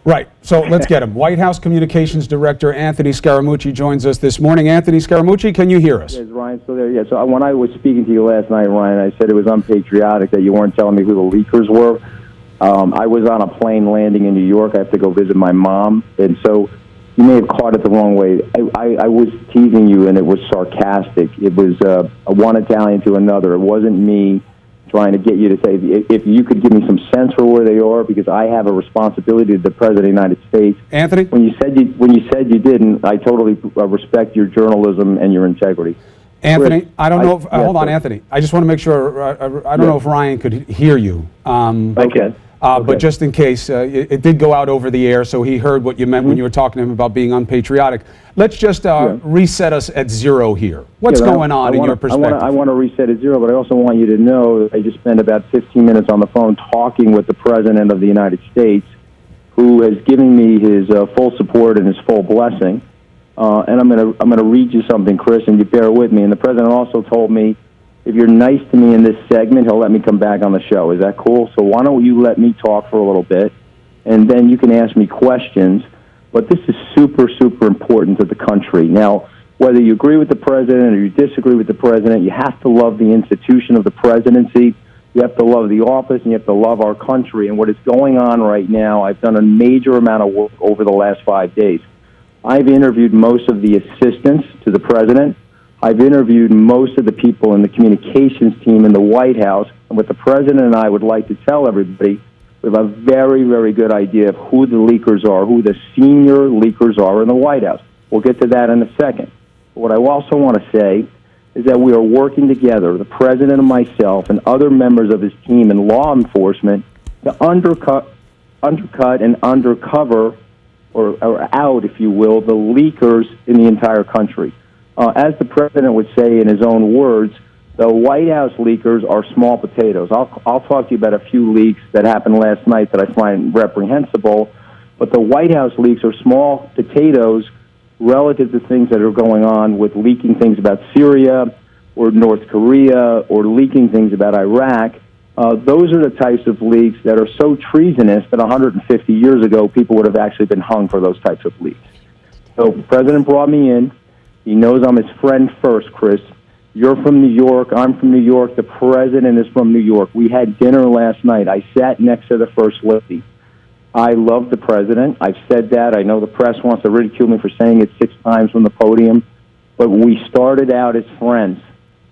Right. So let's get him. White House Communications Director Anthony Scaramucci joins us this morning. Anthony Scaramucci, can you hear us? Yes, Ryan, still there? Yeah, so when I was speaking to you last night, Ryan, I said it was unpatriotic that you weren't telling me who the leakers were. I was on a plane landing in New York. I have to go visit my mom, and so you may have caught it the wrong way. I was teasing you, and it was sarcastic. It was one Italian to another. It wasn't me trying to get you to say, if you could give me some sense for where they are, because I have a responsibility to the President of the United States. Anthony? When you said you didn't, I totally respect your journalism and your integrity. Anthony, Chris, I don't know if, hold on, sir. Anthony. I just want to make sure, I don't know if Ryan could hear you. Okay. But just in case, it did go out over the air, so he heard what you meant when you were talking to him about being unpatriotic. Let's just reset us at zero here. What's going on in your perspective? I want to reset at zero, but I also want you to know that I just spent about 15 minutes on the phone talking with the President of the United States, who has given me his full support and his full blessing. And I'm gonna read you something, Chris, and you bear with me. And the President also told me, if you're nice to me in this segment, he'll let me come back on the show. Is that cool? So why don't you let me talk for a little bit, and then you can ask me questions. But this is super, super important to the country. Now, whether you agree with the President or you disagree with the President, you have to love the institution of the presidency. You have to love the office, and you have to love our country. And what is going on right now, I've done a major amount of work over the last 5 days. I've interviewed most of the assistants to the President. I've interviewed most of the people in the communications team in the White House, and what the President and I would like to tell everybody, we have a very, very good idea of who the leakers are, who the senior leakers are in the White House. We'll get to that in a second. But what I also want to say is that we are working together, the President and myself and other members of his team in law enforcement, to undercut and undercover, or out, if you will, the leakers in the entire country. As the President would say in his own words, the White House leakers are small potatoes. I'll talk to you about a few leaks that happened last night that I find reprehensible, but the White House leaks are small potatoes relative to things that are going on with leaking things about Syria or North Korea or leaking things about Iraq. Those are the types of leaks that are so treasonous that 150 years ago people would have actually been hung for those types of leaks. So the President brought me in. He knows I'm his friend first, Chris. You're from New York. I'm from New York. The President is from New York. We had dinner last night. I sat next to the First Lady. I love the President. I've said that. I know the press wants to ridicule me for saying it 6 times from the podium, but we started out as friends.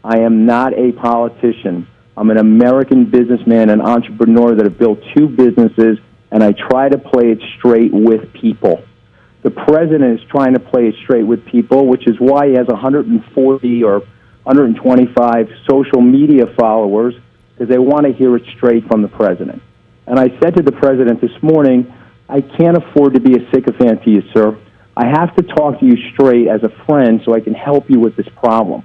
I am not a politician. I'm an American businessman, an entrepreneur that have built 2 businesses, and I try to play it straight with people. The President is trying to play it straight with people, which is why he has 140 or 125 social media followers, because they want to hear it straight from the President. And I said to the President this morning, I can't afford to be a sycophant to you, sir. I have to talk to you straight as a friend so I can help you with this problem.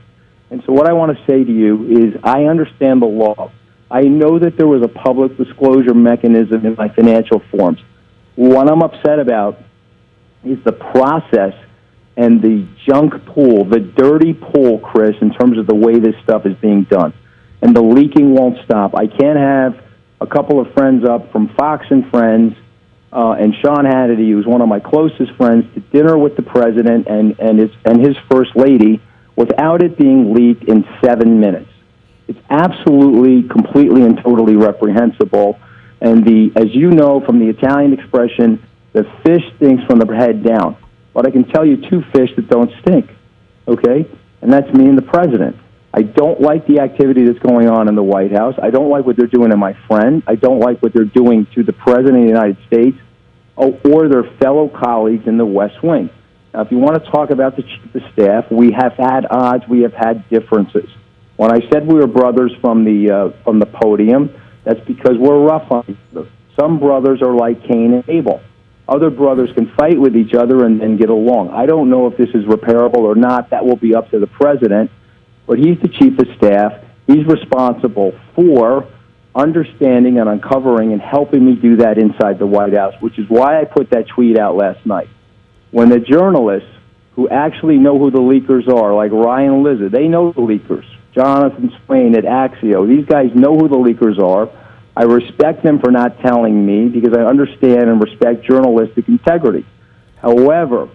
And so what I want to say to you is I understand the law. I know that there was a public disclosure mechanism in my financial forms. What I'm upset about is the process and the junk pool, the dirty pool, Chris, in terms of the way this stuff is being done. And the leaking won't stop. I can't have a couple of friends up from Fox and Friends and Sean Hannity, who's one of my closest friends, to dinner with the President and his First Lady without it being leaked in 7 minutes. It's absolutely, completely, and totally reprehensible. And as you know from the Italian expression, the fish stinks from the head down. But I can tell you 2 fish that don't stink, okay? And that's me and the President. I don't like the activity that's going on in the White House. I don't like what they're doing to my friend. I don't like what they're doing to the President of the United States or their fellow colleagues in the West Wing. Now, if you want to talk about the Chief of Staff, we have had odds, we have had differences. When I said we were brothers from the podium, that's because we're rough on each other. Some brothers are like Cain and Abel. Other brothers can fight with each other and get along. I don't know if this is repairable or not. That will be up to the President. But he's the Chief of Staff. He's responsible for understanding and uncovering and helping me do that inside the White House, which is why I put that tweet out last night. When the journalists who actually know who the leakers are, like Ryan Lizard, they know the leakers. Jonathan Swain at Axio, these guys know who the leakers are. I respect them for not telling me because I understand and respect journalistic integrity. However,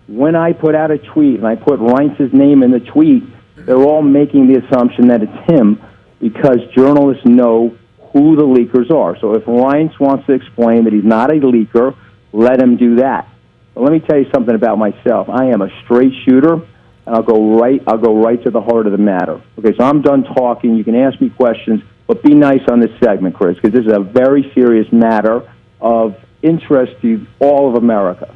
when I put out a tweet and I put Reince's name in the tweet, they're all making the assumption that it's him because journalists know who the leakers are. So if Reince wants to explain that he's not a leaker, let him do that. But let me tell you something about myself. I am a straight shooter, and I'll go right to the heart of the matter. Okay, so I'm done talking. You can ask me questions, but be nice on this segment, Chris, because this is a very serious matter of interest to all of America.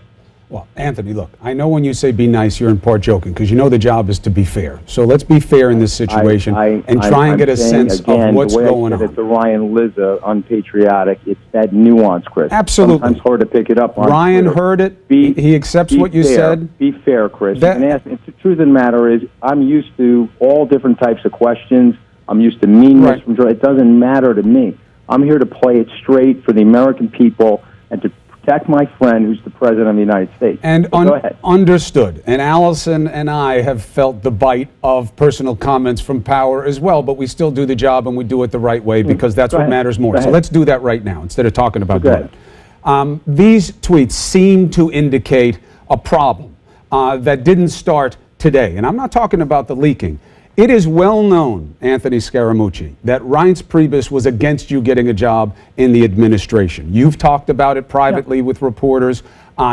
Well, Anthony, look, I know when you say be nice, you're in part joking because you know the job is to be fair. So let's be fair in this situation and try and get a sense of what's going on. It's the Ryan Lizza unpatriotic. It's that nuance, Chris. Absolutely. Sometimes hard to pick it up on Ryan Twitter. heard it. He accepts what you said. Be fair, Chris. The truth of the matter is I'm used to all different types of questions. I'm used to meanness. Right. It doesn't matter to me. I'm here to play it straight for the American people and to protect my friend who's the President of the United States. And understood. And Allison and I have felt the bite of personal comments from power as well, but we still do the job and we do it the right way because that's what matters more. So let's do that right now instead of talking about that. These tweets seem to indicate a problem that didn't start today. And I'm not talking about the leaking. It is well known, Anthony Scaramucci, that Reince Priebus was against you getting a job in the administration. You've talked about it privately with reporters.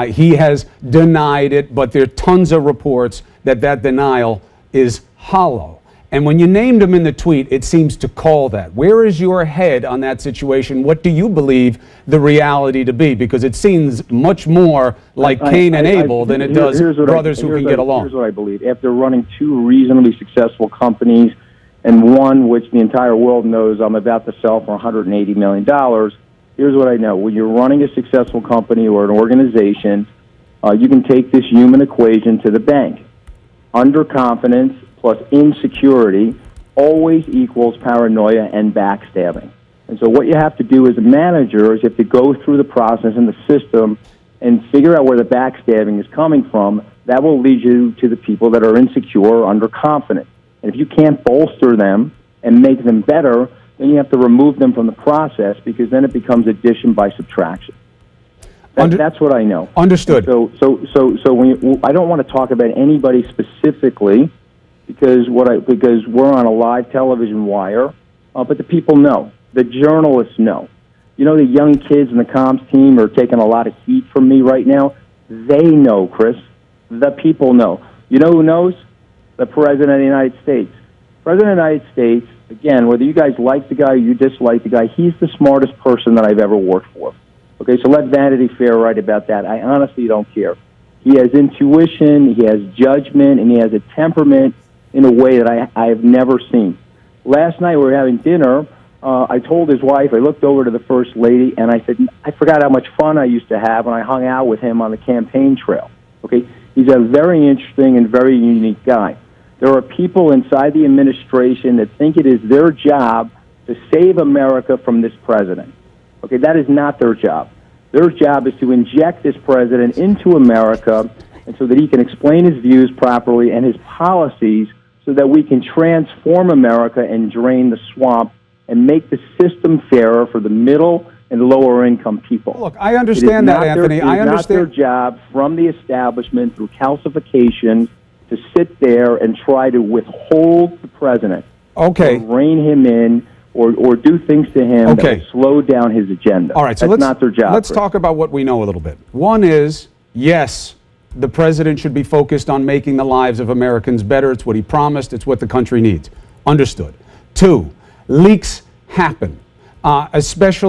He has denied it, but there are tons of reports that that denial is hollow. And when you named him in the tweet, it seems to call that. Where is your head on that situation? What do you believe the reality to be? Because it seems much more like Cain and Abel than it does brothers who can get along. Here's what I believe. After running two reasonably successful companies and one which the entire world knows I'm about to sell for $180 million, here's what I know. When you're running a successful company or an organization, you can take this human equation to the bank. Underconfidence plus insecurity always equals paranoia and backstabbing. And so what you have to do as a manager is you have to go through the process and the system and figure out where the backstabbing is coming from. That will lead you to the people that are insecure or underconfident. And if you can't bolster them and make them better, then you have to remove them from the process because then it becomes addition by subtraction. That's what I know. Understood. So when I don't want to talk about anybody specifically because we're on a live television wire, but the people know. The journalists know. You know, the young kids in the comms team are taking a lot of heat from me right now. They know, Chris. The people know. You know who knows? The President of the United States. President of the United States, again, whether you guys like the guy or you dislike the guy, he's the smartest person that I've ever worked for. Okay, so let Vanity Fair write about that. I honestly don't care. He has intuition, he has judgment, and he has a temperament in a way that I have never seen. Last night we were having dinner. I told his wife, I looked over to the First Lady, and I said, I forgot how much fun I used to have when I hung out with him on the campaign trail. Okay, he's a very interesting and very unique guy. There are people inside the administration that think it is their job to save America from this president. Okay, that is not their job. Their job is to inject this president into America and so that he can explain his views properly and his policies so that we can transform America and drain the swamp and make the system fairer for the middle and lower income people. Look, I understand that, Anthony. I understand. It is not their job from the establishment through calcification to sit there and try to withhold the president. Okay. Or rein him in or do things to him that will slow down his agenda. All right, so that's not their job. Let's talk about what we know a little bit. One is, yes, the president should be focused on making the lives of Americans better. It's what he promised. It's what the country needs. Understood. Two, leaks happen, especially